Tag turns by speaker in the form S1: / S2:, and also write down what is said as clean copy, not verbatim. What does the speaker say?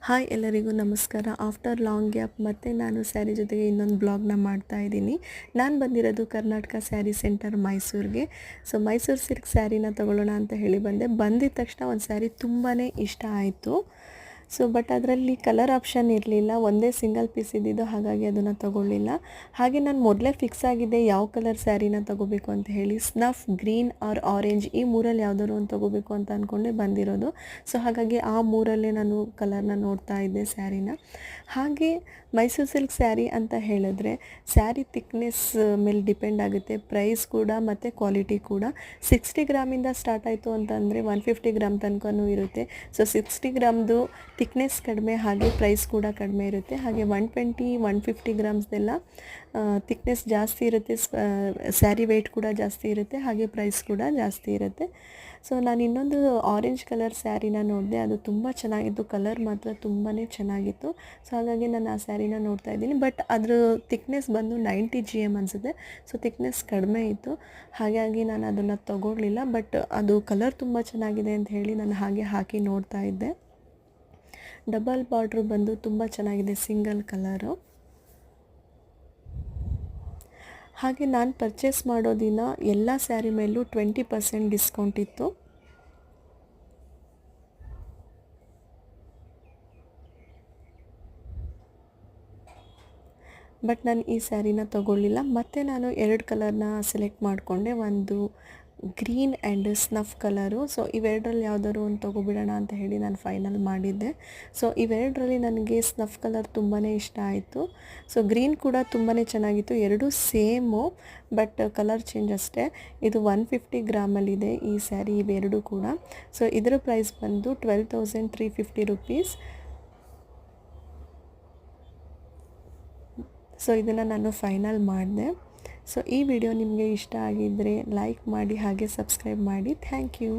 S1: Hi ಎಲ್ಲರಿಗೂ ನಮಸ್ಕಾರ. After long gap ಮತ್ತೆ ನಾನು ಸ್ಯಾರಿ ಜೊತೆಗೆ ಇನ್ನೊಂದು ಬ್ಲಾಗ್ನ ಮಾಡ್ತಾ ಇದ್ದೀನಿ. ನಾನು ಬಂದಿರೋದು ಕರ್ನಾಟಕ ಸ್ಯಾರಿ ಸೆಂಟರ್ ಮೈಸೂರಿಗೆ. ಸೊ ಮೈಸೂರು ಸಿಲ್ಕ್ ಸ್ಯಾರಿನ ತೊಗೊಳ್ಳೋಣ ಅಂತ ಹೇಳಿ ಬಂದಿದ್ದ ತಕ್ಷಣ ಒಂದು ಸ್ಯಾರಿ ತುಂಬಾ ಇಷ್ಟ ಆಯಿತು. ಸೊ ಬಟ್ ಅದರಲ್ಲಿ ಕಲರ್ ಆಪ್ಷನ್ ಇರಲಿಲ್ಲ, ಒಂದೇ ಸಿಂಗಲ್ ಪೀಸ್ ಇದ್ದಿದ್ದು, ಹಾಗಾಗಿ ಅದನ್ನು ತೊಗೊಳ್ಳಿಲ್ಲ. ಹಾಗೆ ನಾನು ಮೊದಲೇ ಫಿಕ್ಸ್ ಆಗಿದ್ದೆ ಯಾವ ಕಲರ್ ಸ್ಯಾರಿನ ತೊಗೋಬೇಕು ಅಂತ ಹೇಳಿ. ಸ್ನಫ್, ಗ್ರೀನ್ ಆರ್ ಆರೆಂಜ್ ಈ ಮೂರಲ್ಲಿ ಯಾವುದಾದ್ರು ಒಂದು ತೊಗೋಬೇಕು ಅಂತ ಅಂದ್ಕೊಂಡೆ ಬಂದಿರೋದು. ಸೊ ಹಾಗಾಗಿ ಆ ಮೂರಲ್ಲೇ ನಾನು ಕಲರ್ನ ನೋಡ್ತಾ ಇದ್ದೆ ಸ್ಯಾರಿನ. ಹಾಗೆ ಮೈಸೂರು ಸಿಲ್ಕ್ ಸ್ಯಾರಿ ಅಂತ ಹೇಳಿದ್ರೆ ಸ್ಯಾರಿ ಥಿಕ್ನೆಸ್ ಮೇಲೆ ಡಿಪೆಂಡ್ ಆಗುತ್ತೆ, ಪ್ರೈಸ್ ಕೂಡ ಮತ್ತು ಕ್ವಾಲಿಟಿ ಕೂಡ. 60 ಗ್ರಾಮಿಂದ ಸ್ಟಾರ್ಟ್ ಆಯಿತು ಅಂತಂದರೆ 150 ಗ್ರಾಮ್ ತನಕನೂ ಇರುತ್ತೆ. ಸೊ 60 ಗ್ರಾಮ್ದು ಥಿಕ್ನೆಸ್ ಕಡಿಮೆ, ಹಾಗೆ ಪ್ರೈಸ್ ಕೂಡ ಕಡಿಮೆ ಇರುತ್ತೆ. ಹಾಗೆ 120-150 ಗ್ರಾಮ್ಸ್ದೆಲ್ಲ ಥಿಕ್ನೆಸ್ ಜಾಸ್ತಿ ಇರುತ್ತೆ, ಸ್ಯಾರಿ ವೆಯ್ಟ್ ಕೂಡ ಜಾಸ್ತಿ ಇರುತ್ತೆ, ಹಾಗೆ ಪ್ರೈಸ್ ಕೂಡ ಜಾಸ್ತಿ ಇರುತ್ತೆ. ಸೊ ನಾನು ಇನ್ನೊಂದು ಆರೆಂಜ್ ಕಲರ್ ಸ್ಯಾರಿನ ನೋಡಿದೆ, ಅದು ತುಂಬ ಚೆನ್ನಾಗಿತ್ತು, ಕಲರ್ ಮಾತ್ರ ತುಂಬಾ ಚೆನ್ನಾಗಿತ್ತು. ಸೊ ಹಾಗಾಗಿ ನಾನು ಆ ಸ್ಯಾರಿನ ನೋಡ್ತಾ ಇದ್ದೀನಿ. ಬಟ್ ಅದ್ರ ಥಿಕ್ನೆಸ್ ಬಂದು 90 GM ಅನಿಸುತ್ತೆ. ಸೊ ಥಿಕ್ನೆಸ್ ಕಡಿಮೆ ಇತ್ತು, ಹಾಗಾಗಿ ನಾನು ಅದನ್ನು ತೊಗೊಳ್ಳಿಲ್ಲ. ಬಟ್ ಅದು ಕಲರ್ ತುಂಬ ಚೆನ್ನಾಗಿದೆ ಅಂತ ಹೇಳಿ ನಾನು ಹಾಗೆ ಹಾಕಿ ನೋಡ್ತಾ ಇದ್ದೆ. ಡಬಲ್ ಬಾರ್ಡ್ರು ಬಂದು ತುಂಬ ಚೆನ್ನಾಗಿದೆ, ಸಿಂಗಲ್ ಕಲರು. ಹಾಗೆ ನಾನು ಪರ್ಚೇಸ್ ಮಾಡೋ ದಿನ ಎಲ್ಲ ಸ್ಯಾರಿ ಮೇಲೂ 20% ಡಿಸ್ಕೌಂಟ್ ಇತ್ತು. ಬಟ್ ನಾನು ಈ ಸ್ಯಾರಿನ ತೊಗೊಳ್ಳಿಲ್ಲ. ಮತ್ತು ನಾನು 2 ಕಲರ್ನ ಸೆಲೆಕ್ಟ್ ಮಾಡಿಕೊಂಡೆ, ಒಂದು green and snuff colour. So ಇವೆರಡರಲ್ಲಿ ಯಾವುದಾದ್ರು ಒಂದು ತೊಗೊಬಿಡೋಣ ಅಂತ ಹೇಳಿ ನಾನು ಫೈನಲ್ ಮಾಡಿದ್ದೆ. ಸೊ ಇವೆರಡರಲ್ಲಿ ನನಗೆ ಸ್ನಫ್ ಕಲರ್ ತುಂಬಾ ಇಷ್ಟ ಆಯಿತು. ಸೊ ಗ್ರೀನ್ ಕೂಡ ತುಂಬಾ ಚೆನ್ನಾಗಿತ್ತು, ಎರಡೂ ಸೇಮು, ಬಟ್ ಕಲರ್ ಚೇಂಜ್ ಅಷ್ಟೇ. ಇದು 150 ಗ್ರಾಮಲ್ಲಿದೆ ಈ ಸ್ಯಾರಿ, ಇವೆರಡೂ ಕೂಡ. ಸೊ ಇದರ ಪ್ರೈಸ್ ಬಂದು 12,350 ರುಪೀಸ್. ಸೊ ಇದನ್ನು ನಾನು ಫೈನಲ್ ಮಾಡಿದೆ. ಸೊ ಈ ವಿಡಿಯೋ ನಿಮಗೆ ಇಷ್ಟ ಆಗಿದ್ದರೆ ಲೈಕ್ ಮಾಡಿ, ಹಾಗೆ ಸಬ್ಸ್ಕ್ರೈಬ್ ಮಾಡಿ. Thank you.